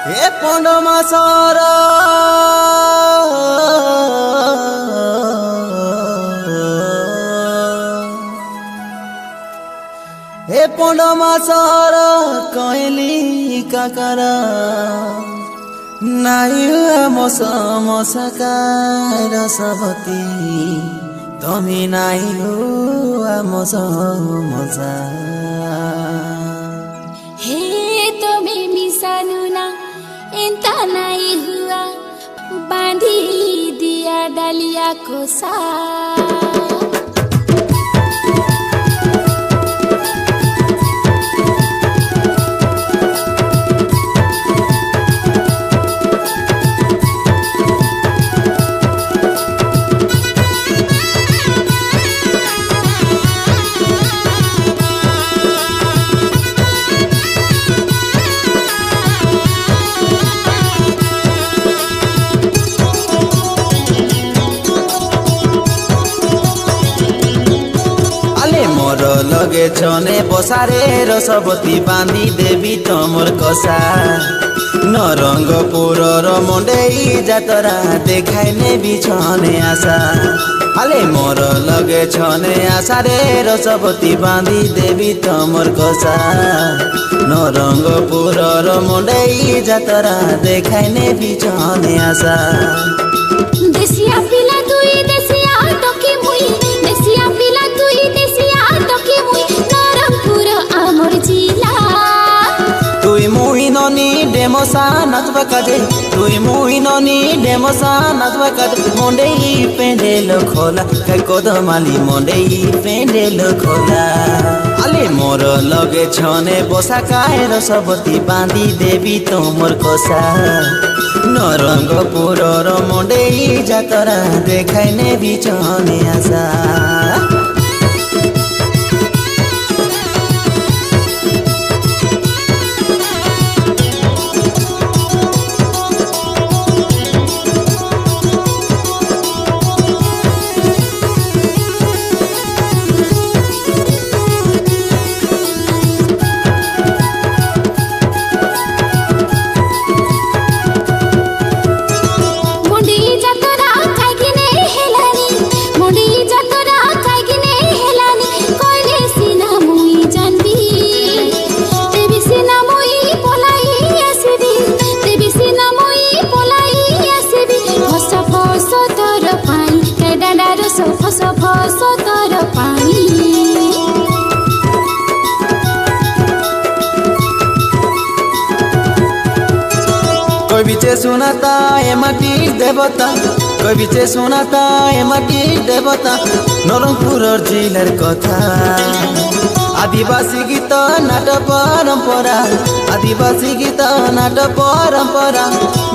এ পন্ড মাসর এ পন্ড মাসর কইলি কাকার নাই মশ মশাকার রসবতী তুমি নাই মশ মশা हे तुम्हें मिसानु ना इंता नहीं हुआ बांधी दिया डालिया को सा লগে ছনে বসারে রসবতী বাঁধি দেবী তমর কষা নরঙ্গপুরর মন্ডেই যাতরা দেখাই নেবি ছনে আসা আলে মোর লগে ছনে আসারে রসবতী বাঁধি দেবী তমর কষা নরঙ্গপুরর মন্ডেই যাতরা দেখাই নেবি ছনে আসা देसिया पिला तुई देसिया टकी मुई देसिया पिला तुई देसिया टकी मुई नरंगपुर आमर जिला তুই মুই ননি ডেমসা নাচবা কাজে তুই মুই ননি ডেমসা নাচবা কাজে মন্ডেই পেন্ডেল খোলা কাই কদমালি মন্ডেই পেন্ডেল খোলা আলে মোর লগে ছনে বসা কায় রসবতী বাঁধি দেবী তোমর কষা নরঙ্গপুরর মন্ডেই যাতরা দেখাই নেবি ছনে আসা कोई बीचे सुनाता ए माटिर देवता कोई बीचे सुनाता ए माटिर देवता नरंगपुरर जिलार कथा आदिवासी गीत नाट परंपरा आदिवासी गीत नाट परंपरा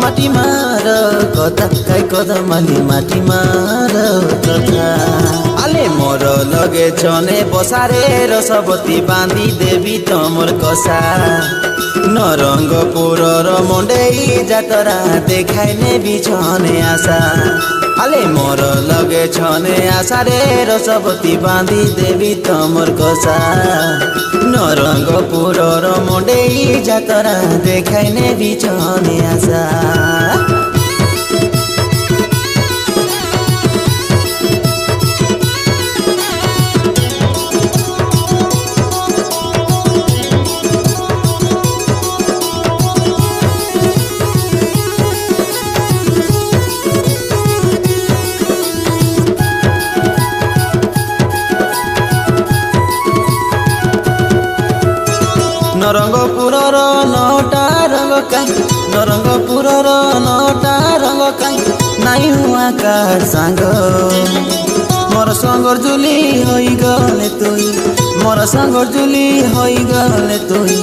माटी मार कथा काई कदमाली माटी मार कथा आले मोर लगे छने बसारे रसबती बांधी देवी तमर कषा নরঙ্গপুরর মন্ডেই যাতরা দেখাই নেবি ছনে আসা আলে মোর লগে ছনে আসারে রসবতী বাঁধি দেবী তমর কষা নরঙ্গপুরর মন্ডেই যাতরা দেখাই নেবি ছনে আসা নরঙ্গপুরর নটা রঙ কাই নরঙ্গপুরর নটা রঙ কাই নাই হুয়া কার সাঙ্গ মোর সঙ্গর জুলি হই গলে তুই মোর সঙ্গর জুলি হই গলে তুই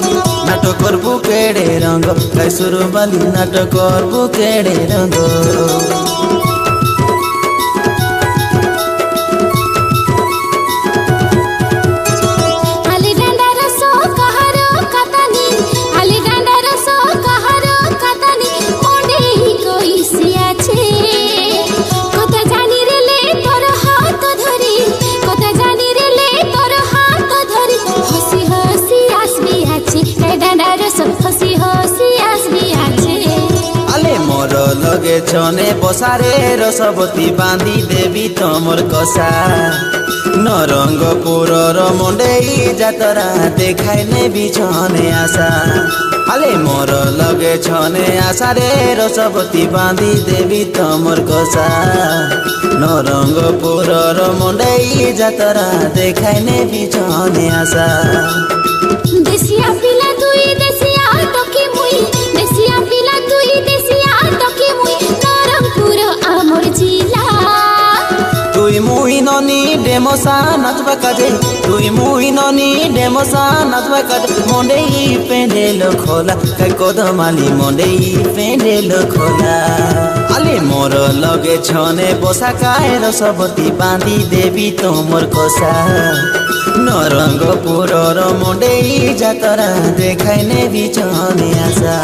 নাটকর বুকেড়ে রঙ কাই সুরবালি নাটকর বুকেড়ে রঙ हसी हसी आसबी आछे লগে ছনে বসারে রসবতী বাঁধি দেবী তমর কষা নরঙ্গপুরর মন্ডেই যাতরা দেখাই নেবি ছনে আসা আলে মোর লগে ছনে আসারে রসবতী বাঁধি দেবী তমর কষা নরঙ্গপুরর মন্ডেই যাতরা দেখাই নেবি ছনে আসা দেশিয়া পিলা তুই দেশিয়া টকি মুই দেশিয়া পিলা তুই দেশিয়া টকি মুই নরংপুর আমর জিলা তুই মুই ননি ডেমসা নাচবা কাজে তুই মুই ননি ডেমসা নাচবা কাজে মন্ডেই পেন্ডেল খোলা কাই কদমালি মন্ডেই পেন্ডেল খোলা আলে মোর লগে ছনে বসা কায় রসবতী বাঁধি দেবী তোমর কষা নরঙ্গপুরর মন্ডেই যাতরা দেখাই নেবি ছনে আসা